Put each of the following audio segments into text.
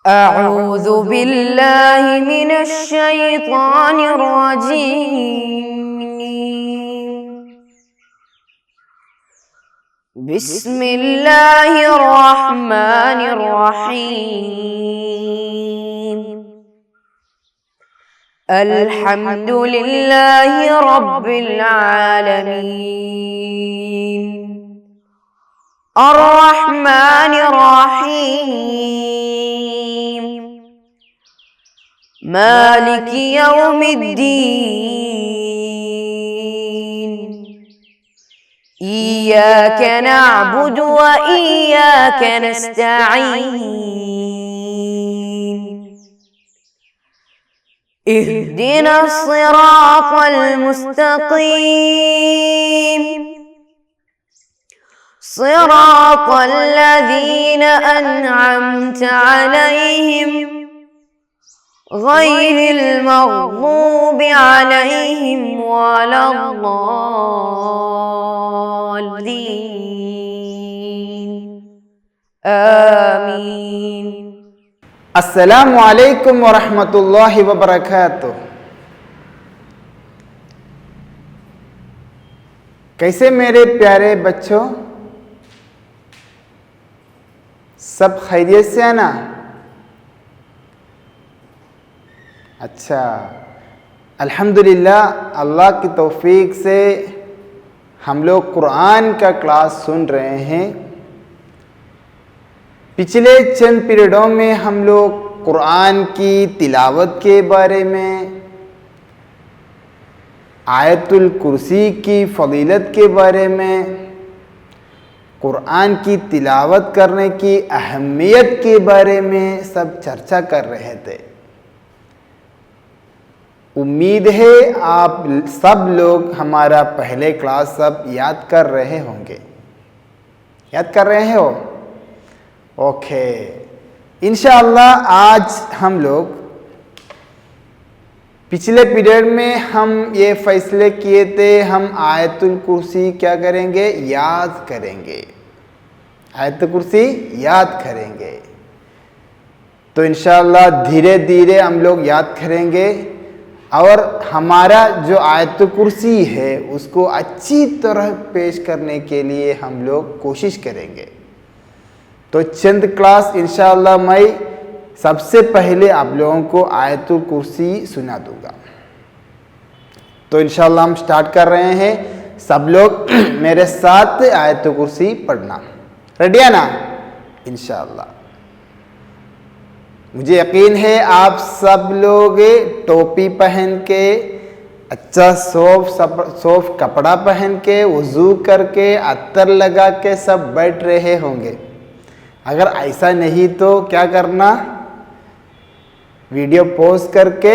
أعوذ بالله من الشيطان الرجيم. بسم الله الرحمن الرحيم. الحمد لله رب العالمين. الرحمن الرحيم. مالك يوم الدين. إياك نعبد وإياك نستعين. اهدنا الصراط المستقيم. صراط الذين أنعمت عليهم غير المغضوب عليهم ولا الضالين. آمين. السلام علیکم ورحمۃ اللہ وبرکاتہ. کیسے میرے پیارے بچوں، سب خیریت سے ہیں نا؟ اچھا، الحمدللہ اللہ کی توفیق سے ہم لوگ قرآن کا کلاس سن رہے ہیں. پچھلے چند پیریڈوں میں ہم لوگ قرآن کی تلاوت کے بارے میں، آیت الکرسی کی فضیلت کے بارے میں، قرآن کی تلاوت کرنے کی اہمیت کے بارے میں سب چرچا کر رہے تھے. امید ہے آپ سب لوگ ہمارا پہلے کلاس سب یاد کر رہے ہوں گے. یاد کر رہے ہو؟ اوکے، انشاءاللہ آج ہم لوگ پچھلے پیریڈ میں ہم یہ فیصلے کیے تھے، ہم آیت الکرسی کیا کریں گے؟ یاد کریں گے. آیت الکرسی یاد کریں گے. تو انشاءاللہ دھیرے دھیرے ہم لوگ یاد کریں گے، اور ہمارا جو آیت الکرسی ہے اس کو اچھی طرح پیش کرنے کے لیے ہم لوگ کوشش کریں گے. تو چند کلاس انشاءاللہ میں سب سے پہلے آپ لوگوں کو آیت الکرسی سنا دوں گا. تو انشاءاللہ ہم سٹارٹ کر رہے ہیں. سب لوگ میرے ساتھ آیت الکرسی پڑھنا. ریڈی ہے نا؟ انشاءاللہ مجھے یقین ہے آپ سب لوگ ٹوپی پہن کے، اچھا صوف کپڑا پہن کے، وضو کر کے، عطر لگا کے سب بیٹھ رہے ہوں گے. اگر ایسا نہیں تو کیا کرنا؟ ویڈیو پوز کر کے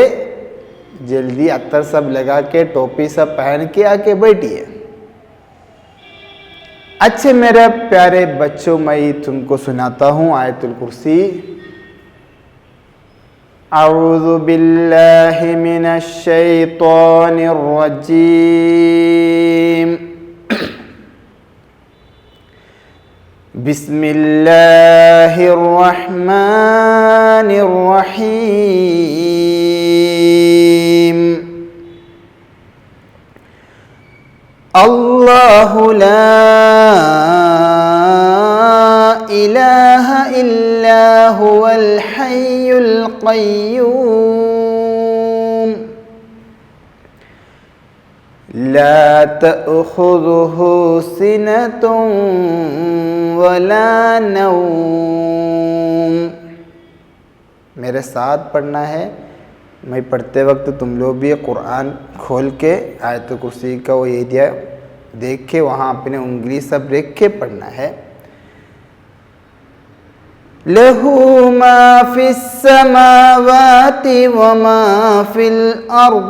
جلدی عطر سب لگا کے، ٹوپی سب پہن کے آ کے بیٹھیے. اچھے میرے پیارے بچوں، میں تم کو سناتا ہوں آیت الکرسی. اعوذ باللہ من الشیطان الرجیم. بسم اللہ الرحمن الرحیم. اللہ لا الہ الا هو الحی القیوم. لا تأخذه سنة ولا نوم. میرے ساتھ پڑھنا ہے. میں پڑھتے وقت تم لوگ بھی قرآن کھول کے آیت الکرسی کا وہ ایریا دیکھ کے وہاں اپنے انگلی سب رکھ کے پڑھنا ہے. لَهُ مَا فِي السَّمَاوَاتِ وَمَا فِي الْأَرْضِ.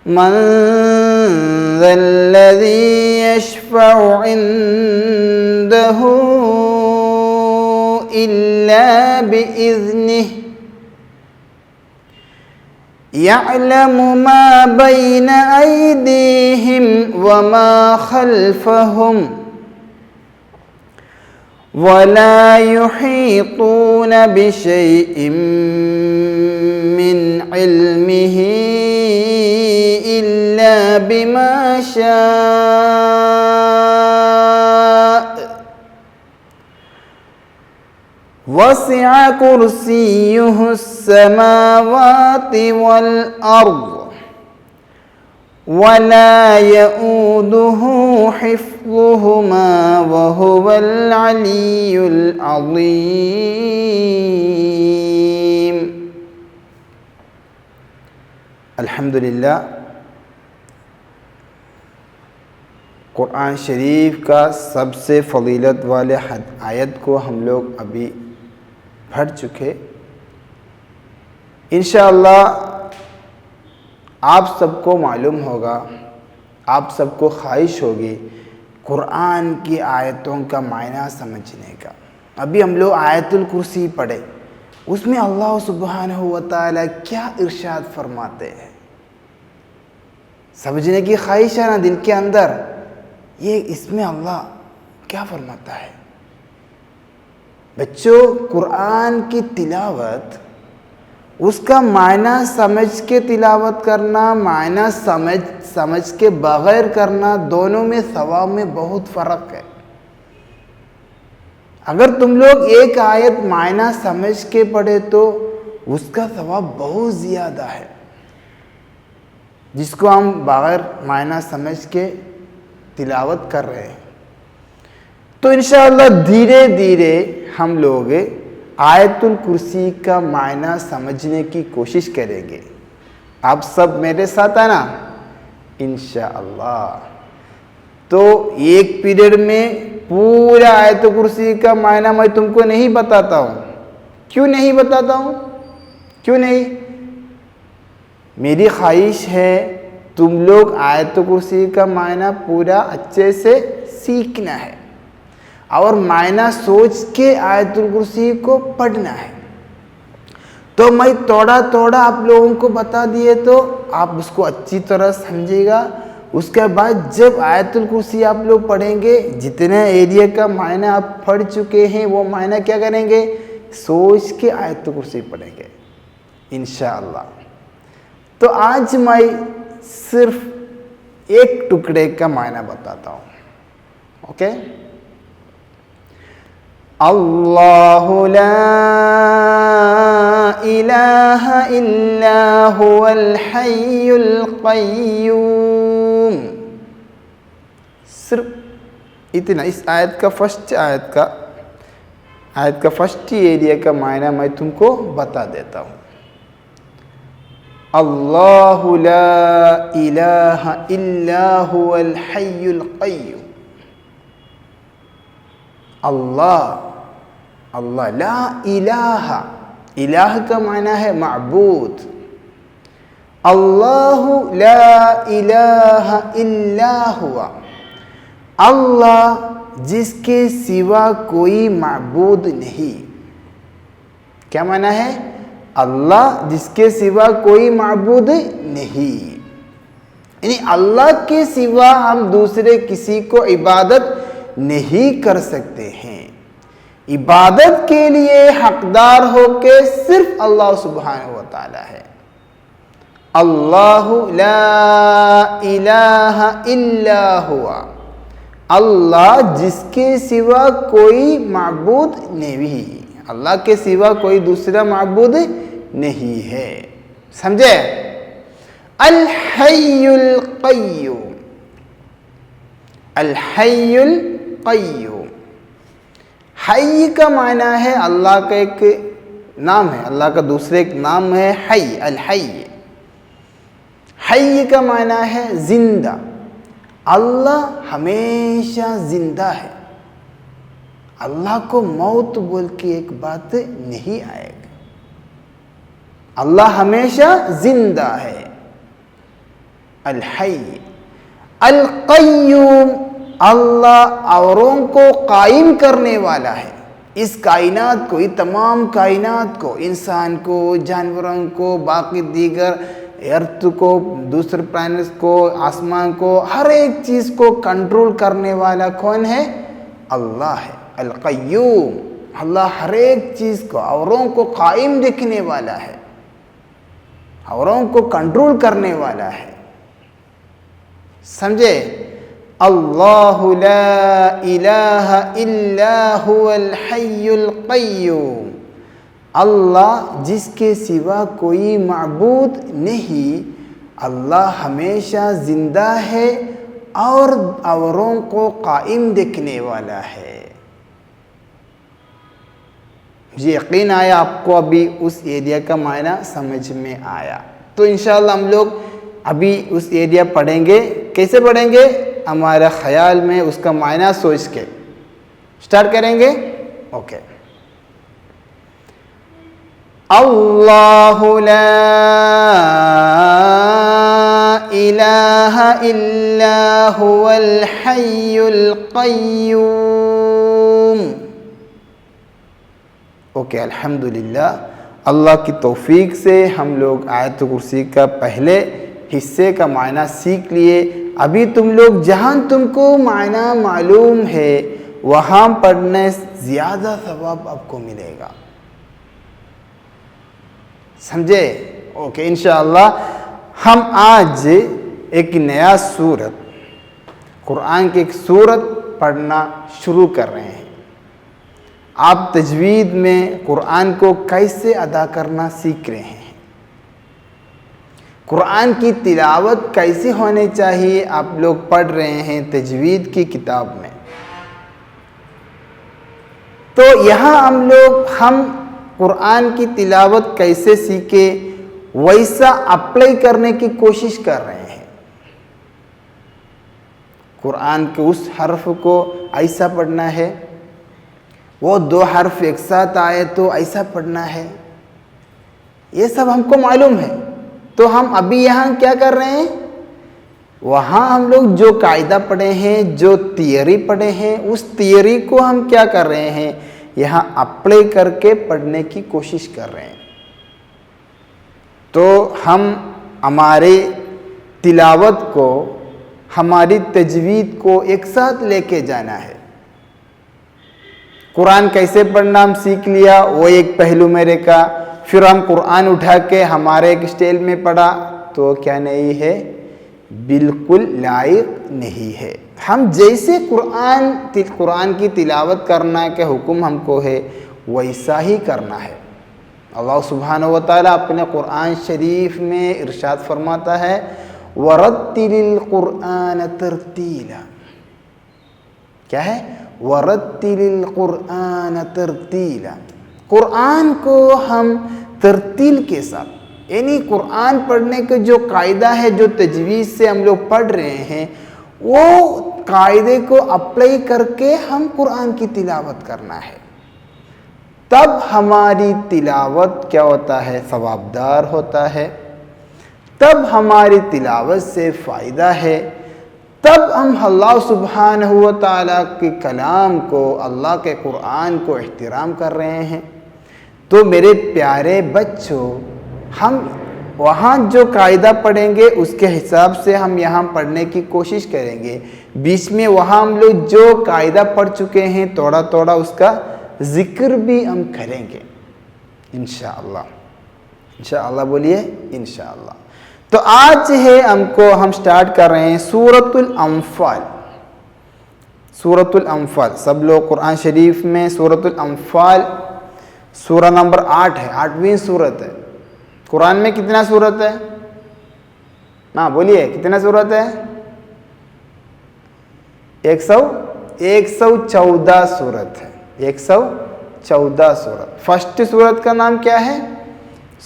مَنْ ذَا الَّذِي يَشْفَعُ عِنْدَهُ إِلَّا بِإِذْنِهِ. يَعْلَمُ مَا بَيْنَ أَيْدِيهِمْ وَمَا خَلْفَهُمْ وَلَا يُحِيطُونَ بِشَيْءٍ مِّنْ عِلْمِهِ إِلَّا بِمَا شَاءَ وَسِعَ كُرْسِيُّهُ السَّمَاوَاتِ وَالْأَرْضَ وَلَا يَئُودُهُ حِفْظُهُمَا وَهُوَ الْعَلِيُّ الْعَظِيمُ۔ الحمدللہ، قرآن شریف کا سب سے فضیلت والے آیت کو ہم لوگ ابھی پڑھ چکے۔ انشاءاللہ آپ سب کو معلوم ہوگا، آپ سب کو خواہش ہوگی قرآن کی آیتوں کا معنی سمجھنے کا۔ ابھی ہم لوگ آیت الکرسی پڑھے، اس میں اللہ سبحانہ و تعالیٰ کیا ارشاد فرماتے ہیں، سمجھنے کی خواہش ہے نا دل کے اندر، یہ اس میں اللہ کیا فرماتا ہے۔ بچوں، قرآن کی تلاوت، اس کا معنی سمجھ کے تلاوت کرنا، معنی سمجھ کے بغیر کرنا، دونوں میں ثواب میں بہت فرق ہے۔ اگر تم لوگ ایک آیت معنی سمجھ کے پڑھے تو اس کا ثواب بہت زیادہ ہے، جس کو ہم بغیر معنی سمجھ کے تلاوت کر رہے ہیں۔ تو انشاءاللہ دھیرے دھیرے ہم لوگ آیت الکرسی کا معنی سمجھنے کی کوشش کریں گے۔ آپ سب میرے ساتھ ہیں نا انشاءاللہ؟ تو ایک پیریڈ میں پورا آیت الکرسی کا معنی میں تم کو نہیں بتاتا ہوں۔ کیوں نہیں بتاتا ہوں؟ کیوں نہیں؟ میری خواہش ہے تم لوگ آیت الکرسی کا معنی پورا اچھے سے سیکھنا ہے اور معنی سوچ کے آیت الکرسی کو پڑھنا ہے۔ تو میں تھوڑا تھوڑا آپ لوگوں کو بتا دیے تو آپ اس کو اچھی طرح سمجھے گا۔ اس کے بعد جب آیت الکرسی آپ لوگ پڑھیں گے، جتنے ایریا کا معنی آپ پڑھ چکے ہیں وہ معنی کیا کریں گے؟ سوچ کے آیت الکرسی پڑھیں گے انشاءاللہ۔ تو آج میں صرف ایک ٹکڑے کا معنی بتاتا ہوں، اوکے؟ اللہ لا الہ الا هو الحی القیوم۔ صرف اتنا، اس آیت کا فرسٹ ایریا کا معنی میں تم کو بتا دیتا ہوں۔ اللہ لا الہ الا هو الحی القیوم۔ اللہ لا الہ، الہ کا معنی ہے معبود۔ اللہ لا الہ الا ہوا، اللہ جس کے سوا کوئی معبود نہیں۔ کیا معنی ہے؟ اللہ جس کے سوا کوئی معبود نہیں، یعنی اللہ کے سوا ہم دوسرے کسی کو عبادت نہیں کر سکتے ہیں۔ عبادت کے لیے حقدار ہو کے صرف اللہ سبحانہ و تعالی ہے۔ اللہ لا الہ الا ہوا، اللہ جس کے سوا کوئی معبود نہیں، اللہ کے سوا کوئی دوسرا معبود نہیں ہے۔ سمجھے؟ الحی القیوم، الحی القیوم۔ حی کا معنی ہے اللہ کا ایک نام ہے، اللہ کا دوسرے ایک نام ہے حی، الحی۔ حی کا معنی ہے زندہ، اللہ ہمیشہ زندہ ہے، اللہ کو موت بول کے ایک بات نہیں آئے گا، اللہ ہمیشہ زندہ ہے۔ الحی القیوم، اللہ اوروں کو قائم کرنے والا ہے، اس کائنات کو، یہ تمام کائنات کو، انسان کو، جانوروں کو، باقی دیگر ارتھ کو، دوسرے پلانٹس کو، آسمان کو، ہر ایک چیز کو کنٹرول کرنے والا کون ہے؟ اللہ ہے، القیوم، اللہ ہر ایک چیز کو، اوروں کو قائم رکھنے والا ہے، اوروں کو کنٹرول کرنے والا ہے. سمجھے؟ اللہ لا الہ الا هو الحی القیوم، اللہ جس کے سوا کوئی معبود نہیں، اللہ ہمیشہ زندہ ہے اور اوروں کو قائم رکھنے والا ہے. مجھے یقین آیا آپ کو ابھی اس ایریا کا معنی سمجھ میں آیا. تو انشاءاللہ ہم لوگ ابھی اس ایریا پڑھیں گے. کیسے پڑھیں گے؟ ہمارا خیال میں اس کا معنی سوچ کے سٹارٹ کریں گے. اوکے. اللہ لا الہ الا هو الحی القیوم. اوکے، الحمدللہ اللہ کی توفیق سے ہم لوگ آیت کرسی کا پہلے حصے کا معنی سیکھ لیے. ابھی تم لوگ جہاں تم کو معنی معلوم ہے وہاں پڑھنے زیادہ ثواب آپ کو ملے گا. سمجھے؟ اوکے. انشاءاللہ ہم آج ایک نیا سورت، قرآن کی ایک سورت پڑھنا شروع کر رہے ہیں. آپ تجوید میں قرآن کو کیسے ادا کرنا سیکھ رہے ہیں، قرآن کی تلاوت کیسے ہونے چاہیے آپ لوگ پڑھ رہے ہیں تجوید کی کتاب میں. تو یہاں ہم قرآن کی تلاوت کیسے سیکھے ویسا اپلائی کرنے کی کوشش کر رہے ہیں. قرآن کے اس حرف کو ایسا پڑھنا ہے، وہ 2 حرف ایک ساتھ آئے تو ایسا پڑھنا ہے، یہ سب ہم کو معلوم ہے. تو ہم ابھی یہاں کیا کر رہے ہیں؟ وہاں ہم لوگ جو قاعدہ پڑھے ہیں، جو تھیوری پڑھے ہیں، اس تھیوری کو ہم کیا کر رہے ہیں؟ یہاں اپلائی کر کے پڑھنے کی کوشش کر رہے ہیں. تو ہم ہمارے تلاوت کو، ہماری تجوید کو ایک ساتھ لے کے جانا ہے. قرآن کیسے پڑھنا ہم سیکھ لیا، وہ ایک پہلو میرے کا. پھر ہم قرآن اٹھا کے ہمارے ایک اسٹائل میں پڑھا تو کیا نہیں ہے؟ بالکل لائق نہیں ہے. ہم جیسے قرآن کی تلاوت کرنا کے حکم ہم کو ہے ویسا ہی کرنا ہے. اللہ سبحانہ و تعالیٰ اپنے قرآن شریف میں ارشاد فرماتا ہے وَرَتِّلِ الْقُرْآنَ تَرْتِيلًا. کیا ہے؟ وَرَتِّلِ الْقُرْآنَ تَرْتِيلًا. قرآن کو ہم ترتیل کے ساتھ، یعنی قرآن پڑھنے کے جو قاعدہ ہے، جو تجوید سے ہم لوگ پڑھ رہے ہیں، وہ قاعدے کو اپلائی کر کے ہم قرآن کی تلاوت کرنا ہے. تب ہماری تلاوت کیا ہوتا ہے؟ ثوابدار ہوتا ہے. تب ہماری تلاوت سے فائدہ ہے. تب ہم اللہ سبحانہ و تعالیٰ کے کلام کو، اللہ کے قرآن کو احترام کر رہے ہیں. تو میرے پیارے بچوں، ہم وہاں جو قاعدہ پڑھیں گے اس کے حساب سے ہم یہاں پڑھنے کی کوشش کریں گے. بیچ میں وہاں ہم لوگ جو قاعدہ پڑھ چکے ہیں تھوڑا تھوڑا اس کا ذکر بھی ہم کریں گے انشاءاللہ. انشاءاللہ بولیے انشاءاللہ. تو آج ہم سٹارٹ کر رہے ہیں سورۃ الانفال. سورۃ الانفال، سب لوگ قرآن شریف میں سورۃ الانفال سورہ نمبر 8 ہے، 8ویں سورت ہے. قرآن میں کتنا سورت ہے؟ ہاں بولیے کتنا سورت ہے؟ 114 سورت ہے. 114 سورت. فرسٹ سورت کا نام کیا ہے؟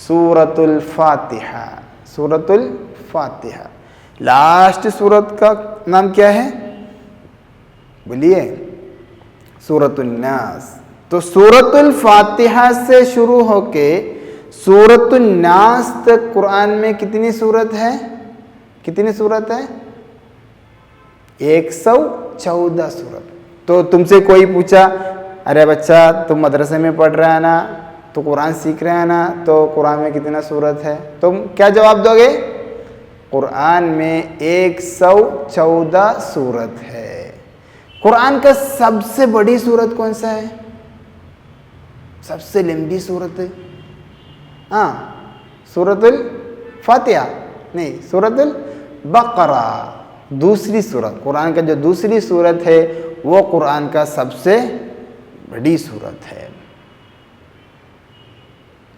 سورۃ الفاتحہ. سورۃ الفاتحہ. لاسٹ سورت کا نام کیا ہے؟ بولیے سورۃ الناس. تو سورۃ الفاتحہ سے شروع ہو کے سورۃ الناس تک قرآن میں کتنی سورت ہے؟ کتنی سورت ہے؟ 114 سورت. تو تم سے کوئی پوچھا ارے بچہ تم مدرسے میں پڑھ رہا ہے نا، تو قرآن سیکھ رہے ہیں نا، تو قرآن میں کتنا سورت ہے؟ تم کیا جواب دو گے؟ قرآن میں 114 سورت ہے. قرآن کا سب سے بڑی سورت کون سا ہے؟ سب سے لمبی سورت ہے ہاں سورۃ الفاتحہ نہیں، سورۃ البقرہ، دوسری سورت، قرآن کا جو دوسری سورت ہے وہ قرآن کا سب سے بڑی سورت ہے۔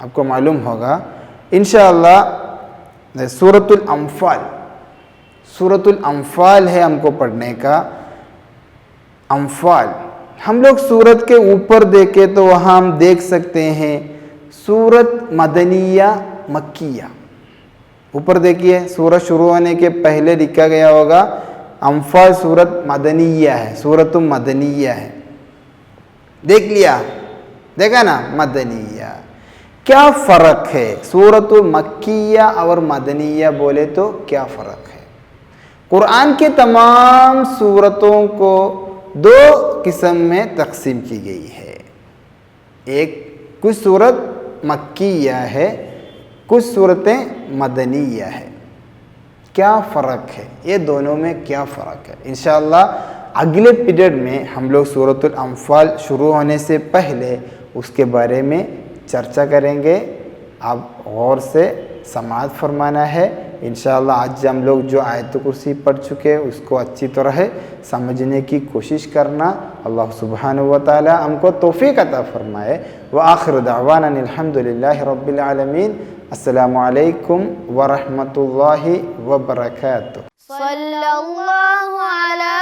آپ کو معلوم ہوگا انشاءاللہ سورۃ الانفال، سورۃ الانفال ہے ہم کو پڑھنے کا۔ انفال ہم لوگ سورت کے اوپر دیکھیں تو وہاں ہم دیکھ سکتے ہیں سورت مدنیہ مکیہ، اوپر دیکھیے سورت شروع ہونے کے پہلے لکھا گیا ہوگا انفال سورت مدنیہ ہے، سورت مدنیہ ہے، دیکھ لیا، دیکھا نا مدنیہ۔ کیا فرق ہے سورت مکیہ اور مدنیہ بولے تو کیا فرق ہے؟ قرآن کے تمام سورتوں کو دو قسم میں تقسیم کی گئی ہے، ایک کچھ سورت مکیہ ہے، کچھ صورتیں مدنیہ ہے۔ کیا فرق ہے؟ یہ دونوں میں کیا فرق ہے؟ انشاءاللہ اگلے پیریڈ میں ہم لوگ سورۃ الانفال شروع ہونے سے پہلے اس کے بارے میں چرچا کریں گے، آپ غور سے سماعت فرمانا ہے۔ انشاءاللہ آج ہم لوگ جو آیت کرسی پڑھ چکے اس کو اچھی طرح سمجھنے کی کوشش کرنا۔ اللہ سبحانہ و تعالی ہم کو توفیق عطا فرمائے۔ وآخر دعوانا الحمدللہ رب العالمین۔ السلام علیکم ورحمۃ اللہ وبرکاتہ۔ صلی اللہ علی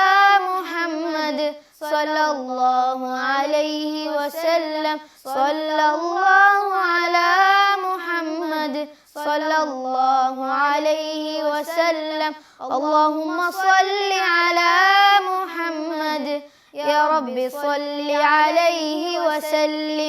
محمد صلی اللہ علیہ وسلم، صلی اللہ علی محمد صلی اللہ علیہ وسلم، اللہم صلی علی محمد یا رب صلی علیہ وسلم۔